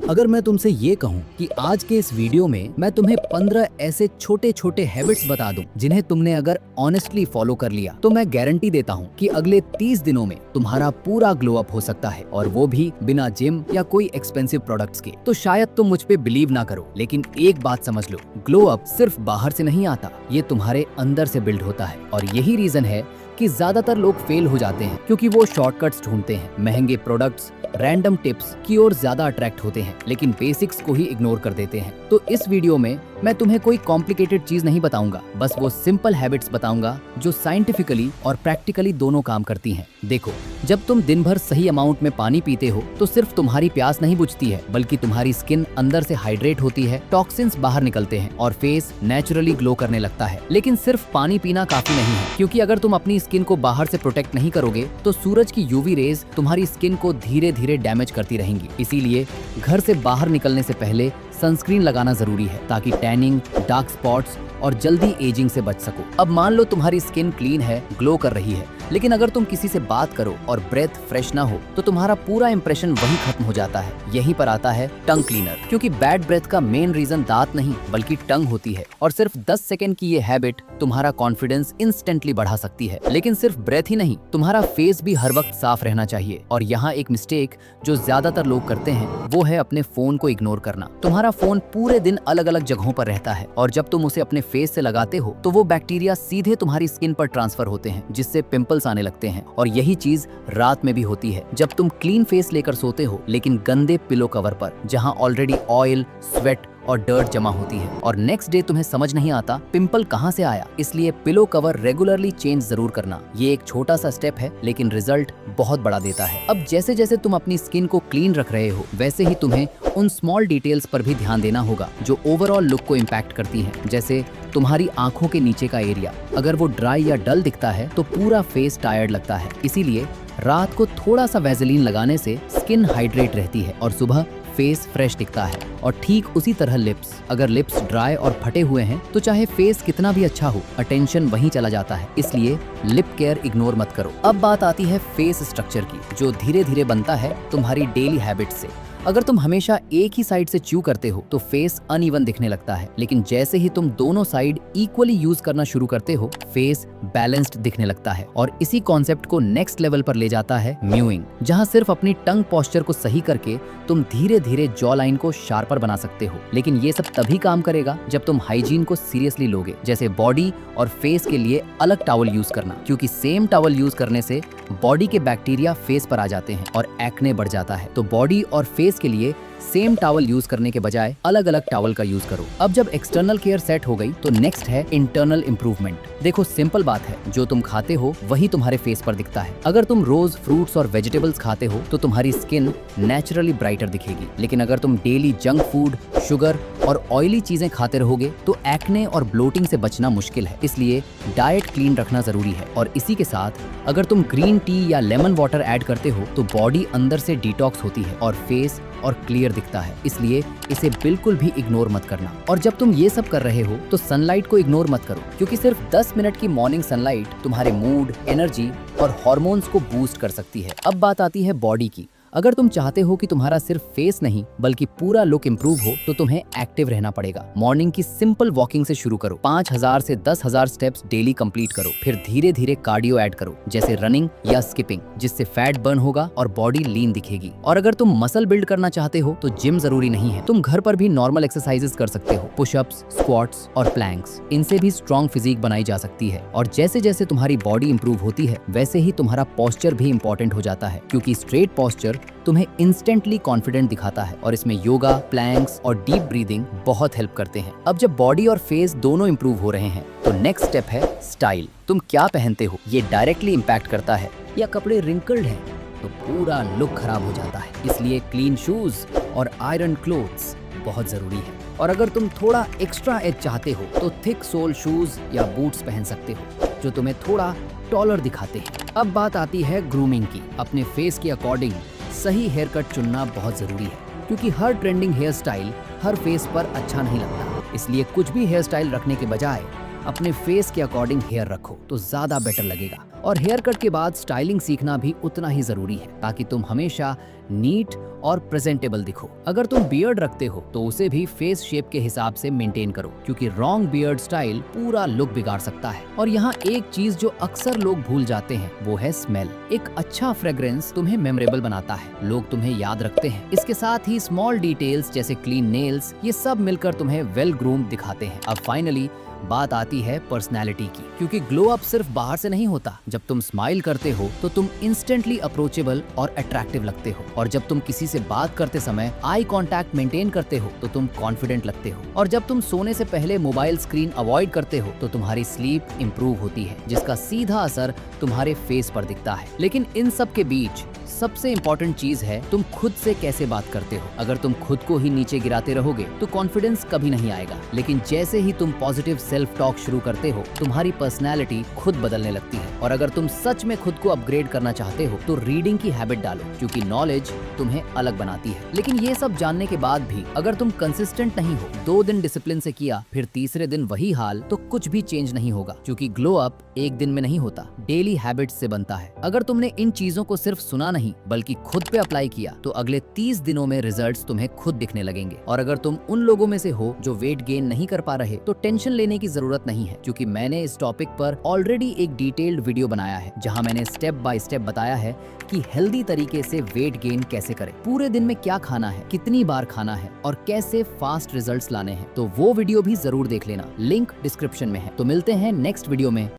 अगर मैं तुमसे ये कहूँ कि आज के इस वीडियो में मैं तुम्हें 15 ऐसे छोटे छोटे हैबिट्स बता दूं जिन्हें तुमने अगर ऑनेस्टली फॉलो कर लिया तो मैं गारंटी देता हूँ कि अगले 30 दिनों में तुम्हारा पूरा ग्लो अप हो सकता है, और वो भी बिना जिम या कोई एक्सपेंसिव प्रोडक्ट्स के। तो शायद तुम मुझ पे बिलीव ना करो, लेकिन एक बात समझ लो, ग्लो अप सिर्फ बाहर से नहीं आता, ये तुम्हारे अंदर से बिल्ड होता है। और यही रीजन है कि ज्यादातर लोग फेल हो जाते हैं, क्योंकि वो शॉर्टकट्स ढूंढते हैं, महंगे प्रोडक्ट्स, रैंडम टिप्स की ओर ज्यादा अट्रैक्ट होते हैं, लेकिन बेसिक्स को ही इग्नोर कर देते हैं। तो इस वीडियो में मैं तुम्हें कोई कॉम्प्लिकेटेड चीज नहीं बताऊंगा, बस वो सिंपल हैबिट्स बताऊंगा जो साइंटिफिकली और प्रैक्टिकली दोनों काम करती हैं। देखो, जब तुम दिन भर सही अमाउंट में पानी पीते हो तो सिर्फ तुम्हारी प्यास नहीं बुझती है, बल्कि तुम्हारी स्किन अंदर से हाइड्रेट होती है, टॉक्सिन्स बाहर निकलते हैं और फेस नेचुरली ग्लो करने लगता है। लेकिन सिर्फ पानी पीना काफी नहीं है, क्योंकि अगर तुम अपनी स्किन को बाहर से प्रोटेक्ट नहीं करोगे तो सूरज की यूवी रेज तुम्हारी स्किन को धीरे धीरे डैमेज करती रहेंगी। इसीलिए घर से बाहर निकलने से पहले सनस्क्रीन लगाना जरूरी है, ताकि टैनिंग, डार्क स्पॉट्स और जल्दी एजिंग से बच सको। अब मान लो तुम्हारी स्किन क्लीन है, ग्लो कर रही है, लेकिन अगर तुम किसी से बात करो और ब्रेथ फ्रेश ना हो तो तुम्हारा पूरा इंप्रेशन वहीं खत्म हो जाता है। यहीं पर आता है टंग क्लीनर, क्योंकि बैड ब्रेथ का मेन रीजन दांत नहीं बल्कि टंग होती है, और सिर्फ 10 सेकंड की ये हैबिट तुम्हारा कॉन्फिडेंस इंस्टेंटली बढ़ा सकती है। लेकिन सिर्फ ब्रेथ ही नहीं, तुम्हारा फेस भी हर वक्त साफ रहना चाहिए। और यहाँ एक मिस्टेक जो ज्यादातर लोग करते हैं वो है अपने फोन को इग्नोर करना। तुम्हारा फोन पूरे दिन अलग अलग जगहों पर रहता है, और जब तुम उसे अपने फेस से लगाते हो तो वो बैक्टीरिया सीधे तुम्हारी स्किन पर ट्रांसफर होते हैं, जिससे पिंपल्स आने लगते हैं। और यही चीज रात में भी होती है, जब तुम क्लीन फेस लेकर सोते हो लेकिन गंदे पिलो कवर पर, जहां ऑलरेडी ऑयल, स्वेट और डर्ट जमा होती है, और नेक्स्ट डे तुम्हें समझ नहीं आता पिंपल कहां से आया। इसलिए पिलो कवर रेगुलरली चेंज जरूर करना। ये एक छोटा सा स्टेप है, लेकिन रिजल्ट बहुत बड़ा देता है। अब जैसे जैसे तुम अपनी स्किन को क्लीन रख रहे हो, वैसे ही तुम्हें उन स्मॉल डिटेल्स पर भी ध्यान देना होगा जो ओवरऑल लुक को इम्पैक्ट करती हैं। जैसे तुम्हारी आंखों के नीचे का एरिया, अगर वो ड्राई या डल दिखता है तो पूरा फेस टायर्ड लगता है। इसीलिए रात को थोड़ा सा वैसलीन लगाने से स्किन हाइड्रेट रहती है और सुबह फेस फ्रेश दिखता है। और ठीक उसी तरह लिप्स, अगर लिप्स ड्राई और फटे हुए हैं तो चाहे फेस कितना भी अच्छा हो, अटेंशन वहीं चला जाता है। इसलिए लिप केयर इग्नोर मत करो। अब बात आती है फेस स्ट्रक्चर की, जो धीरे धीरे बनता है तुम्हारी डेली हैबिट से। अगर तुम हमेशा एक ही साइड से च्यू करते हो तो फेस अनइवन दिखने लगता है, लेकिन जैसे ही तुम दोनों साइड इक्वली यूज करना शुरू करते हो, फेस बैलेंस्ड दिखने लगता है। और इसी कॉन्सेप्ट को नेक्स्ट लेवल पर ले जाता है म्यूइंग, जहां सिर्फ अपनी टंग पोस्चर को सही करके तुम धीरे धीरे जॉ लाइन को शार्पर बना सकते हो। लेकिन ये सब तभी काम करेगा जब तुम हाइजीन को सीरियसली लोगे, जैसे बॉडी और फेस के लिए अलग टॉवल यूज करना, क्योंकि सेम टॉवल यूज करने से बॉडी के बैक्टीरिया फेस पर आ जाते हैं और एक्ने बढ़ जाता है। तो बॉडी और फेस के लिए सेम टॉवल यूज करने के बजाय अलग अलग टॉवल का यूज करो। अब जब एक्सटर्नल केयर सेट हो गई तो नेक्स्ट है इंटरनल इंप्रूवमेंट। देखो, सिंपल बात है, जो तुम खाते हो वही तुम्हारे फेस पर दिखता है। अगर तुम रोज फ्रूट्स और वेजिटेबल्स खाते हो तो तुम्हारी स्किन नेचुरली ब्राइटर दिखेगी, लेकिन अगर तुम डेली जंक फूड, शुगर और ऑयली चीजें खाते रहोगे तो एक्ने और ब्लोटिंग से बचना मुश्किल है। इसलिए डाइट क्लीन रखना जरूरी है। और इसी के साथ अगर तुम ग्रीन टी या लेमन वाटर ऐड करते हो तो बॉडी अंदर से डिटॉक्स होती है और फेस और क्लियर दिखता है। इसलिए इसे बिल्कुल भी इग्नोर मत करना। और जब तुम ये सब कर रहे हो तो सनलाइट को इग्नोर मत करो, क्योंकि सिर्फ 10 मिनट की मॉर्निंग सनलाइट तुम्हारे मूड, एनर्जी और हॉर्मोन्स को बूस्ट कर सकती है। अब बात आती है बॉडी की। अगर तुम चाहते हो कि तुम्हारा सिर्फ फेस नहीं बल्कि पूरा लुक इंप्रूव हो तो तुम्हें एक्टिव रहना पड़ेगा। मॉर्निंग की सिंपल वॉकिंग से शुरू करो, 5000 से 10,000 स्टेप्स डेली कंप्लीट करो। फिर धीरे धीरे कार्डियो ऐड करो, जैसे रनिंग या स्किपिंग, जिससे फैट बर्न होगा और बॉडी लीन दिखेगी। और अगर तुम मसल बिल्ड करना चाहते हो तो जिम जरूरी नहीं है, तुम घर पर भी नॉर्मल एक्सरसाइजेस कर सकते हो, पुशअप्स, स्क्वाट्स और प्लैंक्स। इनसे भी स्ट्रॉन्ग फिजिक बनाई जा सकती है। और जैसे जैसे तुम्हारी बॉडी इंप्रूव होती है वैसे ही तुम्हारा पोस्चर भी इंपॉर्टेंट हो जाता है, क्योंकि स्ट्रेट पोस्चर तुम्हें इंस्टेंटली कॉन्फिडेंट दिखाता है। और इसमें योगा, प्लैंक्स और डीप ब्रीदिंग बहुत हेल्प करते हैं। अब जब बॉडी और फेस दोनों इंप्रूव हो रहे हैं तो नेक्स्ट स्टेप है स्टाइल। तुम क्या पहनते हो ये डायरेक्टली इंपैक्ट करता है। या कपड़े रिंकल्ड हैं तो पूरा लुक खराब हो जाता है। इसलिए क्लीन शूज और आयरन क्लोथ्स बहुत जरूरी है। और अगर तुम थोड़ा एक्स्ट्रा एज चाहते हो तो थिक सोल शूज या बूट्स पहन सकते हो, जो तुम्हें थोड़ा टॉलर दिखाते हैं। अब बात आती है ग्रूमिंग की। अपने फेस के अकॉर्डिंग सही हेयर कट चुनना बहुत जरूरी है, क्योंकि हर ट्रेंडिंग हेयर स्टाइल हर फेस पर अच्छा नहीं लगता। इसलिए कुछ भी हेयर स्टाइल रखने के बजाय अपने फेस के अकॉर्डिंग हेयर रखो तो ज्यादा बेटर लगेगा। और हेयर कट के बाद स्टाइलिंग सीखना भी उतना ही जरूरी है, ताकि तुम हमेशा नीट और प्रेजेंटेबल दिखो। अगर तुम बियर्ड रखते हो तो उसे भी फेस शेप के हिसाब से मेंटेन करो, क्योंकि रॉन्ग बियर्ड स्टाइल पूरा लुक बिगाड़ सकता है। और यहाँ एक चीज जो अक्सर लोग भूल जाते हैं वो है स्मेल। एक अच्छा फ्रेग्रेंस तुम्हें मेमोरेबल बनाता है, लोग तुम्हें याद रखते हैं। इसके साथ ही स्मॉल डिटेल्स जैसे क्लीन नेल्स, ये सब मिलकर तुम्हें वेल ग्रूम्ड दिखाते हैं। अब फाइनली बात आती है पर्सनैलिटी की, क्योंकि ग्लो अप सिर्फ बाहर से नहीं होता। जब तुम स्माइल करते हो तो तुम इंस्टेंटली अप्रोचेबल और अट्रैक्टिव लगते हो, और जब तुम किसी से बात करते समय आई कांटेक्ट मेंटेन करते हो तो तुम कॉन्फिडेंट लगते हो, और जब तुम सोने से पहले मोबाइल स्क्रीन अवॉइड करते हो तो तुम्हारी स्लीप इंप्रूव होती है, जिसका सीधा असर तुम्हारे फेस पर दिखता है। लेकिन इन सब के बीच सबसे इम्पोर्टेंट चीज है तुम खुद से कैसे बात करते हो। अगर तुम खुद को ही नीचे गिराते रहोगे तो कॉन्फिडेंस कभी नहीं आएगा, लेकिन जैसे ही तुम पॉजिटिव सेल्फ टॉक शुरू करते हो तुम्हारी पर्सनैलिटी खुद बदलने लगती है। और अगर तुम सच में खुद को अपग्रेड करना चाहते हो तो रीडिंग की हैबिट डालो, क्योंकि नॉलेज तुम्हें अलग बनाती है। लेकिन ये सब जानने के बाद भी अगर तुम कंसिस्टेंट नहीं हो, 2 दिन डिसिप्लिन से किया फिर तीसरे दिन वही हाल, तो कुछ भी चेंज नहीं होगा, क्योंकि ग्लो अप एक दिन में नहीं होता, डेली हैबिट्स से बनता है। अगर तुमने इन चीजों को सिर्फ सुना नहीं बल्कि खुद पे अप्लाई किया तो अगले 30 दिनों में रिजल्ट्स तुम्हें खुद दिखने लगेंगे। और अगर तुम उन लोगों में से हो जो वेट गेन नहीं कर पा रहे तो टेंशन लेने की जरूरत नहीं है, क्योंकि मैंने इस टॉपिक पर ऑलरेडी एक डिटेल्ड वीडियो बनाया है जहां मैंने स्टेप बाय स्टेप बताया है कि हेल्दी तरीके से वेट गेन कैसे करें, पूरे दिन में क्या खाना है, कितनी बार खाना है और कैसे फास्ट रिजल्ट्स लाने हैं। तो वो वीडियो भी जरूर देख लेना, लिंक डिस्क्रिप्शन में है। तो मिलते हैं नेक्स्ट वीडियो में।